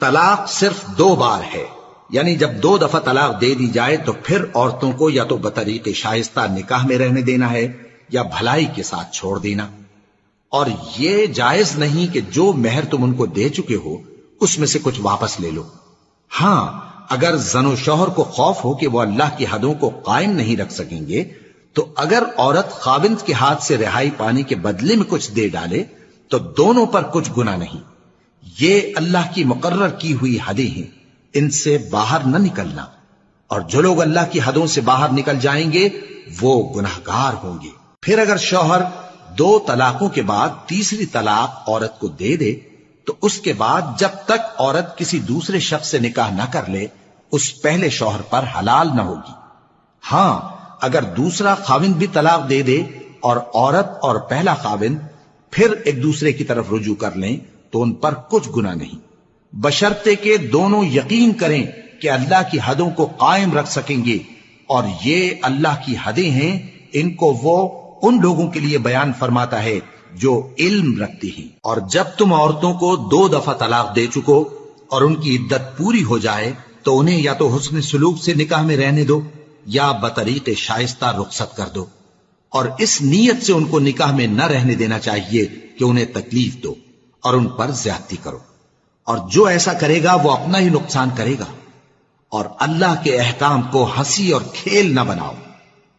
طلاق صرف 2 بار ہے، یعنی جب 2 دفعہ طلاق دے دی جائے تو پھر عورتوں کو یا تو بطریق شائستہ نکاح میں رہنے دینا ہے یا بھلائی کے ساتھ چھوڑ دینا۔ اور یہ جائز نہیں کہ جو مہر تم ان کو دے چکے ہو اس میں سے کچھ واپس لے لو۔ ہاں، اگر زن و شوہر کو خوف ہو کہ وہ اللہ کی حدوں کو قائم نہیں رکھ سکیں گے تو اگر عورت خاوند کے ہاتھ سے رہائی پانے کے بدلے میں کچھ دے ڈالے تو دونوں پر کچھ گناہ نہیں۔ یہ اللہ کی مقرر کی ہوئی حدیں ہیں، ان سے باہر نہ نکلنا، اور جو لوگ اللہ کی حدوں سے باہر نکل جائیں گے وہ گناہگار ہوں گے۔ پھر اگر شوہر 2 طلاقوں کے بعد تیسری طلاق عورت کو دے دے تو اس کے بعد جب تک عورت کسی دوسرے شخص سے نکاح نہ کر لے اس پہلے شوہر پر حلال نہ ہوگی۔ ہاں، اگر دوسرا خاوند بھی طلاق دے دے اور عورت اور پہلا خاوند پھر ایک دوسرے کی طرف رجوع کر لیں تو ان پر کچھ گناہ نہیں، بشرطے کہ دونوں یقین کریں کہ اللہ کی حدوں کو قائم رکھ سکیں گے، اور یہ اللہ کی حدیں ہیں، ان کو وہ ان لوگوں کے لیے بیان فرماتا ہے جو علم رکھتے ہیں۔ اور جب تم عورتوں کو 2 دفعہ طلاق دے چکو اور ان کی عدت پوری ہو جائے تو انہیں یا تو حسن سلوک سے نکاح میں رہنے دو یا بطریق شائستہ رخصت کر دو، اور اس نیت سے ان کو نکاح میں نہ رہنے دینا چاہیے کہ انہیں تکلیف دو اور ان پر زیادتی کرو، اور جو ایسا کرے گا وہ اپنا ہی نقصان کرے گا۔ اور اللہ کے احکام کو ہنسی اور کھیل نہ بناؤ،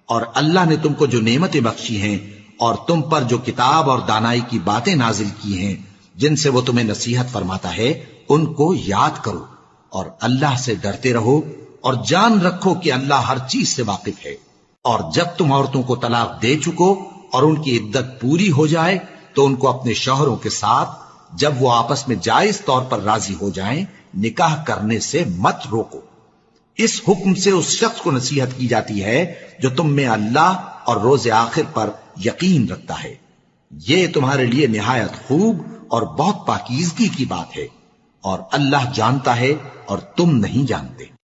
اور اللہ نے تم کو جو نعمتیں بخشی ہیں اور تم پر جو کتاب اور دانائی کی باتیں نازل کی ہیں جن سے وہ تمہیں نصیحت فرماتا ہے ان کو یاد کرو، اور اللہ سے ڈرتے رہو، اور جان رکھو کہ اللہ ہر چیز سے واقف ہے۔ اور جب تم عورتوں کو طلاق دے چکو اور ان کی عدت پوری ہو جائے تو ان کو اپنے شوہروں کے ساتھ جب وہ آپس میں جائز طور پر راضی ہو جائیں نکاح کرنے سے مت روکو۔ اس حکم سے اس شخص کو نصیحت کی جاتی ہے جو تم میں اللہ اور روز آخر پر یقین رکھتا ہے۔ یہ تمہارے لیے نہایت خوب اور بہت پاکیزگی کی بات ہے، اور اللہ جانتا ہے اور تم نہیں جانتے۔